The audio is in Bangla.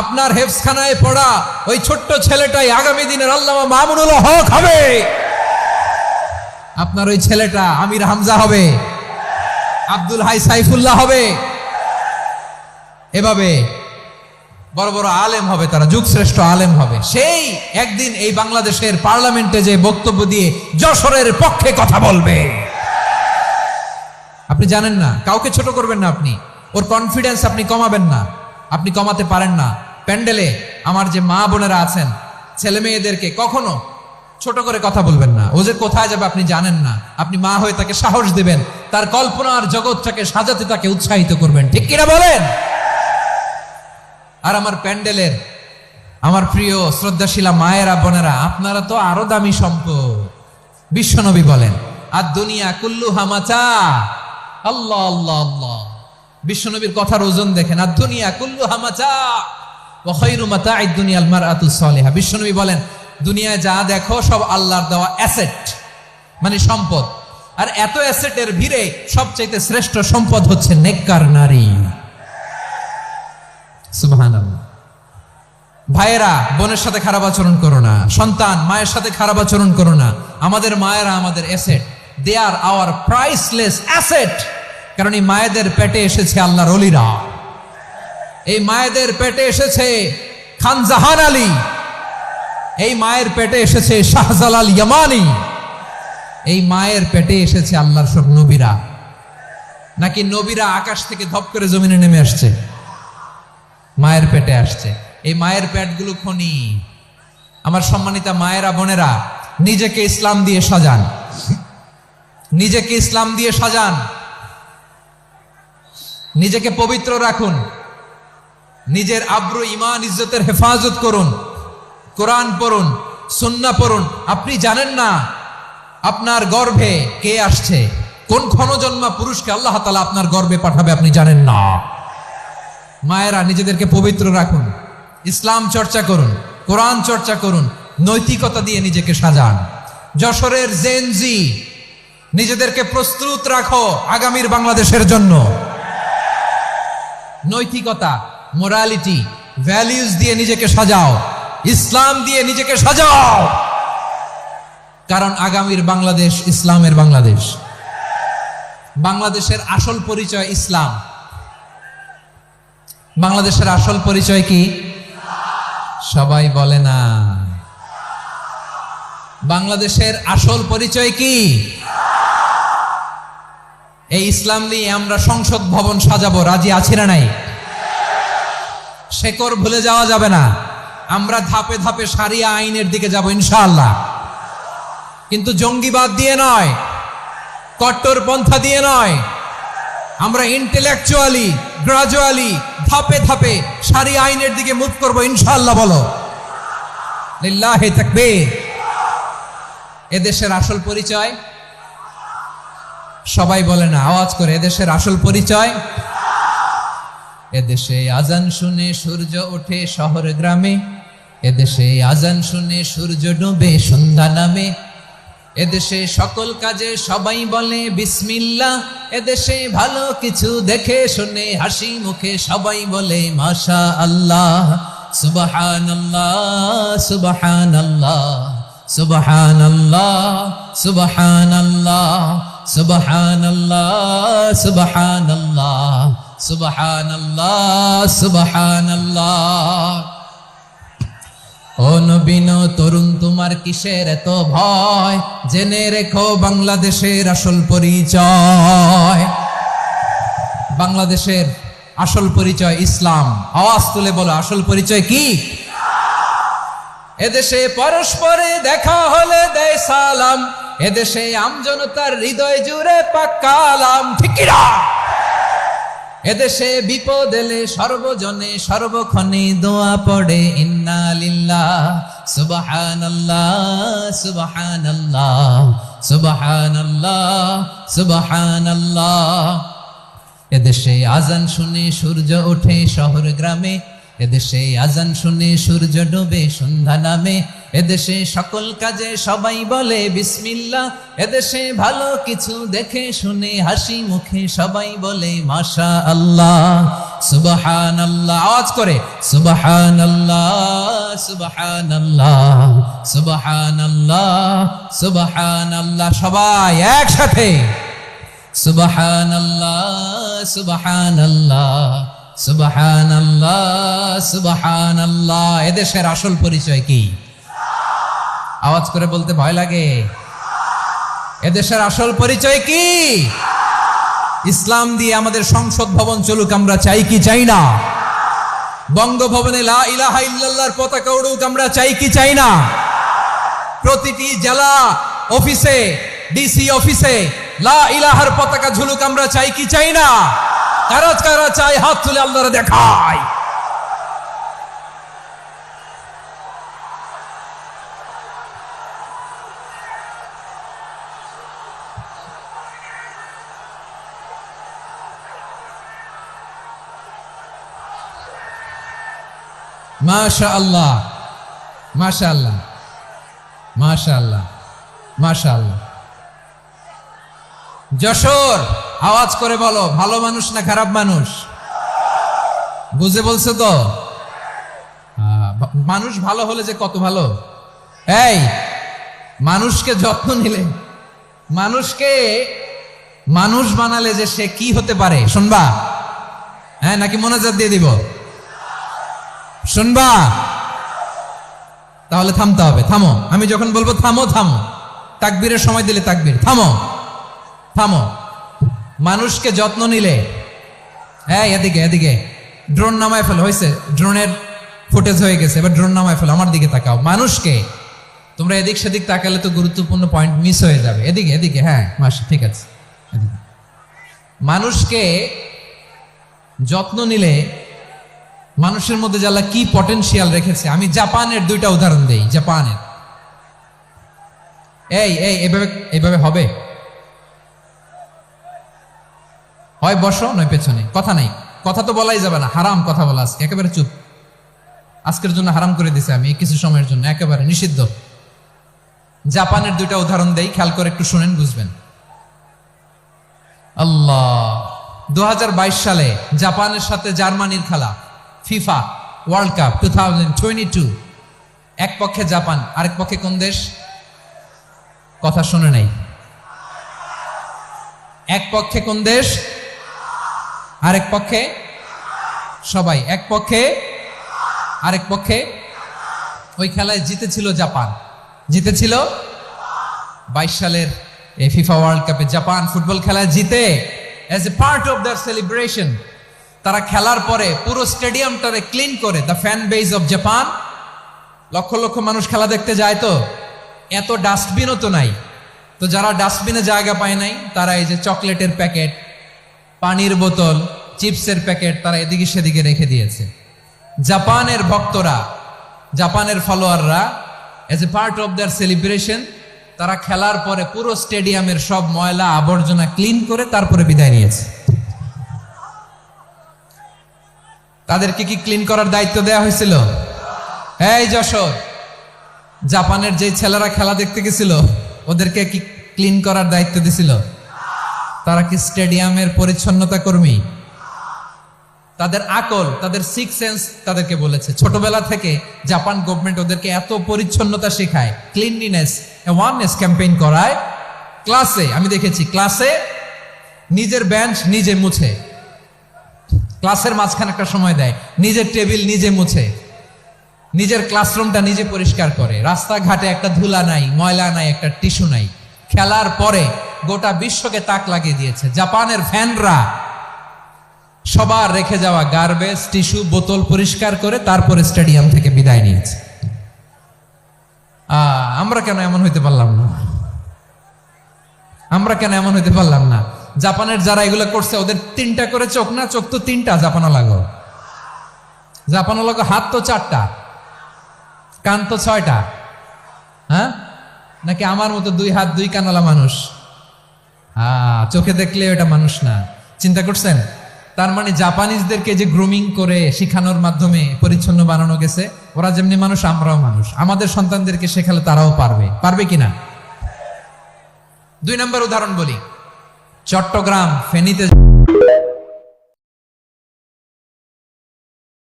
আপনার হেফজখানায় পড়া ওই ছোট্ট ছেলেটাই আগামী দিনের আল্লামা মামুনুল হক হবে। আপনার ওই ছেলেটা আমির হামজা হবে, আব্দুল হাই সাইফুল্লাহ হবে। এভাবে বড় বড় আলেম হবে, তারা যুগশ্রেষ্ঠ আলেম হবে। সেই একদিন এই বাংলাদেশের পার্লামেন্টে যে বক্তব্য দিয়ে যশোরের পক্ষে কথা বলবে। আপনি জানেন না, কাউকে ছোট করবেন না, আপনি ওর কনফিডেন্স আপনি কমাবেন না, আপনি কমাতে পারেন না। প্যান্ডেলে আমার যে মা বোনেরা আছেন, ছেলে মেয়েদেরকে কখনো ছোট করে কথা বলবেন না। ও যে কোথায় যাবে আপনি জানেন না, আপনি মা হয়ে তাকে সাহস দিবেন, তার কল্পনার জগৎটাকে সাজাতে তাকে উৎসাহিত করবেন, ঠিক কিনা বলেন? আর আমার প্যান্ডেলের আমার প্রিয় শ্রদ্ধাশীলা মায়েরা বোনেরা, আপনারা তো আরো দামি সম্পদ। বিশ্বনবী বলেন, আর দুনিয়া কুল্লুহা মাতা। আল্লাহ আল্লাহ আল্লাহ, বিশ্বনবীর কথার ওজন দেখেন। আর দুনিয়া কুল্লুহা মাতা ওয়া খায়রু মাতা'আদ দুনিয়াল মারআতুস সালিহা। বিশ্বনবী বলেন, দুনিয়ায় যা দেখো সব আল্লাহর দেওয়া অ্যাসেট, মানে সম্পদ। আর এত অ্যাসেটের ভিড়ে সবচেয়ে শ্রেষ্ঠ সম্পদ হচ্ছে নেককার নারী। সুবহানাল্লাহ। ভাইয়েরা বোনের সাথে খারাপ আচরণ করো না, সন্তান মায়ের সাথে খারাপ আচরণ করো না। আমাদের মায়েরা আমাদের asset, they are our priceless asset. কারণ এই মায়েদের পেটে এসেছে আল্লাহর ওলিরা, এই মায়েদের পেটে এসেছে খান জাহান আলী, এই মায়ের পেটে এসেছে শাহজালাল ইয়ামানি, এই মায়ের পেটে এসেছে আল্লাহর সব নবীরা। নাকি নবীরা আকাশ থেকে ধপ করে জমিনে নেমে আসছে? মায়ের পেটে আসছে। এই মায়ের পেটগুলো খনি। আমার সম্মানিতা মায়েরা বোনেরা, নিজেকে ইসলাম দিয়ে সাজান, নিজেকে ইসলাম দিয়ে সাজান, নিজেকে পবিত্র রাখুন, নিজের আব্রু ইমান ইজ্জতের হেফাজত করুন, কোরআন পড়ুন, সুন্নাহ পড়ুন। আপনি জানেন না আপনার গর্ভে কে আসছে, কোন ক্ষণজন্মা পুরুষকে আল্লাহ তাআলা আপনার গর্ভে পাঠাবে আপনি জানেন না। মায়েরা নিজেদেরকে পবিত্র রাখুন, ইসলাম চর্চা করুন, কোরআন চর্চা করুন, নৈতিকতা দিয়ে নিজেকে সাজান। যশোরের জেনজি, নিজেদেরকে প্রস্তুত রাখো আগামীর বাংলাদেশের জন্য। নৈতিকতা, মোরালিটি, ভ্যালিউজ দিয়ে নিজেকে সাজাও, ইসলাম দিয়ে নিজেকে সাজাও। কারণ আগামীর বাংলাদেশ ইসলামের বাংলাদেশ। বাংলাদেশের আসল পরিচয় ইসলাম। বাংলাদেশের আসল পরিচয় কি? সবাই বলে না। বাংলাদেশের আসল পরিচয় কি? এই ইসলাম নিয়ে আমরা সংসদ ভবন সাজাবো, রাজি আছি না নাই? শেকড় ভুলে যাওয়া যাবে না। আমরা ধাপে ধাপে শারিয়া আইনের দিকে যাব ইনশাআল্লাহ, কিন্তু জঙ্গিবাদ দিয়ে নয়, কট্টরপন্থা দিয়ে নয়। আমরা ইন্টেলেকচুয়ালি, গ্রাজুয়ালি, ধাপে ধাপে শারিয়া আইনের দিকে মুভ করবো ইনশাআল্লাহ। বলো লিল্লাহি তাকবীর। এদেশের আসল পরিচয় সবাই বলে না, আওয়াজ করে, এদেশের আসল পরিচয়। এদেশে আজান শুনে সূর্য ওঠে শহর গ্রামে, এদেশে আজান শুনে সূর্য ডুবে সন্ধ্যা নামে, এদেশে সকল কাজে সবাই বলে বিসমিল্লাহ, এদেশে ভালো কিছু দেখে শুনে হাসি মুখে সবাই বলে মাশা আল্লাহ। সুবহানাল্লাহ সুবহানাল্লাহ সুবহানাল্লাহ সুবহানাল্লাহ সুবহানাল্লাহ সুবহানাল্লাহ সুবহানাল্লাহ সুবহানাল্লাহ। ও নবীন তরুণ, তোমার কিসের এত ভয়? জেনে রেখো বাংলাদেশের আসল পরিচয়। বাংলাদেশের আসল পরিচয় ইসলাম। আওয়াজ তুলে বলো, আসল পরিচয় কি? এদেশে পরস্পরে দেখা হলে দেয় সালাম, এদেশে আমজনতার হৃদয় জুড়ে পাক্কা আলাম, ঠিক কি না? এদেশে বিপদ এলে সর্বজনে সর্বক্ষণে দোয়া পড়ে ইন্না লিল্লাহ সুবহানাল্লাহ সুবহানাল্লাহ সুবহানাল্লাহ সুবহানাল্লাহ। এদেশে আজান শুনে সূর্য ওঠে শহর গ্রামে, এদেশে আজান শুনে সূর্য ডুবে সন্ধ্যা নামে, এদেশে সকল কাজে সবাই বলে বিসমিল্লাহ, এদেশে ভালো কিছু দেখে শুনে হাসি মুখে সবাই বলে মাশা আল্লাহ। সুবহানাল্লাহ, আওয়াজ করে সুবহানাল্লাহ সুবহানাল্লাহ সুবহানাল্লাহ সুবহানাল্লাহ, সবাই একসাথে সুবহানাল্লাহ সুবহানাল্লাহ সুবহানাল্লাহ সুবহানাল্লাহ। এদেশের আসল পরিচয় কি? আওয়াজ করে বলতে ভয় লাগে। এদেশের আসল পরিচয় কি? ইসলাম দিয়ে আমাদের সংসদ ভবন চলুক, আমরা চাই কি চাই না? বঙ্গভবনে লা ইলাহা ইল্লাল্লাহর পতাকা উড়ুক, আমরা চাই কি চাই না? প্রতিটি জেলা অফিসে, ডিসি অফিসে লা ইলাহার পতাকা ঝুলুক, আমরা চাই কি চাই না? কারা কারা চাই হাত তুলে আল্লাহরে দেখায়। মাশাআল্লাহ মাশাআল্লাহ মাশাআল্লাহ মাশাআল্লাহ। যশোর, আওয়াজ করে বলো, ভালো মানুষ না খারাপ মানুষ? বুঝে বলছো তো? মানুষ ভালো হলে যে কত ভালো। এই মানুষকে যত্ন নিলে, মানুষকে মানুষ বানালে যে সে কি হতে পারে শুনবা? হ্যাঁ, নাকি মোনাজাত দিয়ে দিব? শুনবা? তাহলে থামতে হবে। থামো, আমি যখন বলবো থামো থামো, তাকবীরের সময় দিলে তাকবীর, থামো থামো। মানুষকে যত্ন নিলে, হ্যাঁ এদিকে এদিকে, ড্রোন নামায় ফেলো, হয়েছে, ড্রোনের ফুটেজ হয়ে গেছে, এবার ড্রোন নামায় ফেলো, আমার দিকে তাকাও। মানুষকে, তোমরা এদিক সেদিক তাকালে তো গুরুত্বপূর্ণ পয়েন্ট মিস হয়ে যাবে। এদিকে এদিকে, হ্যাঁ মাসি, ঠিক আছে। মানুষকে যত্ন নিলে মানুষের মধ্যে যারা কি পটেনশিয়াল রেখেছে। আমি জাপানের দুইটা উদাহরণ দেই। জাপানের, এই এই এভাবে এভাবে হবে, হয় বসো নয় পেছনে, কথা নাই, কথা তো বলাই যাবে না, হারাম কথা বলা আজকে, একেবারে চুপ। আজকের জন্য হারাম করে দিছে আমি, কিছু সময়ের জন্য একেবারে নিষিদ্ধ। জাপানের দুইটা উদাহরণ দেই, খেয়াল করে একটু শুনেন, বুঝবেন। আল্লাহ, 2022 সালে জাপানের সাথে জার্মানির খেলা, ফিফা ওয়ার্ল্ড কাপ 2022। এক পক্ষে জাপান, আরেক পক্ষে কোন দেশ? কথা শুনে নাই। এক পক্ষে কোন দেশ? আরেক পক্ষে? সবাই এক পক্ষে, আরেক পক্ষে। ওই খেলায় জিতেছিল জাপান, জিতেছিল 22 সালের এই ফিফা ওয়ার্ল্ড কাপে জাপান ফুটবল খেলায় জিতে, as a part of their celebration তারা খেলার পরে পুরো স্টেডিয়ামটারে ক্লিন করে, the fan base of Japan, লক্ষ লক্ষ মানুষ খেলা দেখতে যায়, তো এত ডাস্টবিনও তো নাই, তো যারা ডাস্টবিনে জায়গা পায় নাই তারা এই যে চকলেটের প্যাকেট, পানির বোতল, চিপসের প্যাকেট তারা এদিকে সেদিকে রেখে দিয়েছে। জাপানের ভক্তরা, জাপানের ফলোয়াররা, as a part of their celebration তারা খেলার পরে পুরো স্টেডিয়ামের সব ময়লা আবর্জনা ক্লিন করে তারপরে বিদায় নিয়েছে। তাদেরকে কি ক্লিন করার দায়িত্ব দেওয়া হয়েছিল? এই যশোর, জাপানের যে ছেলেরা খেলা দেখতে গেছিল ওদেরকে কি ক্লিন করার দায়িত্ব দিছিল? তারা কি স্টেডিয়ামের পরিচ্ছন্নতা কর্মী? তাদের আকল, তাদের সিক্স সেন্স তাদেরকে বলেছে। ছোটবেলা থেকে জাপান গভর্নমেন্ট ওদেরকে এত পরিচ্ছন্নতা শেখায়, ক্লিনলিনেস অ্যাওয়ারনেস ক্যাম্পেইন করায়। ক্লাসে আমি দেখেছি, ক্লাসে নিজের বেঞ্চ নিজে মুছে, ক্লাসের মাঝখানে একটা সময় দেয়, নিজের টেবিল নিজে মুছে, নিজের ক্লাসরুমটা নিজে পরিষ্কার করে। রাস্তাঘাটে একটা ধুলা নাই, ময়লা নাই, একটা টিস্যু নাই। খেলার পরে গোটা বিশ্বকে তাক লাগিয়ে দিয়েছে। জাপানের ফ্যানরা সবার রেখে যাওয়া গার্বেজ, টিস্যু, বোতল পরিষ্কার করে তারপরে স্টেডিয়াম থেকে বিদায় নিয়েছে। আমরা কেন এমন হইতে পারলাম না? আমরা কেন এমন হইতে পারলাম না? জাপানের যারা এগুলো করছে ওদের 3টা করে চোখ না? চোখ তো 3টা, জাপানা লাগো, জাপানা লাগো, হাত তো 4টা, কান তো 6টা। হ্যাঁ, নাকি আমার মতো 2 হাত 2 কানালা মানুষ? চোখে দেখলে ওটা মানুষ না। চিন্তা করছেন? তার মানে জাপানিজদেরকে যে গ্রুমিং করে শিখানোর মাধ্যমে পরিচ্ছন্ন বানানো গেছে, ওরা যেমনি মানুষ আমরাও মানুষ। আমাদের সন্তানদেরকে শেখালে তারাও পারবে, পারবে কিনা? 2 নম্বর উদাহরণ বলি, চট্টগ্রাম ফেনীতে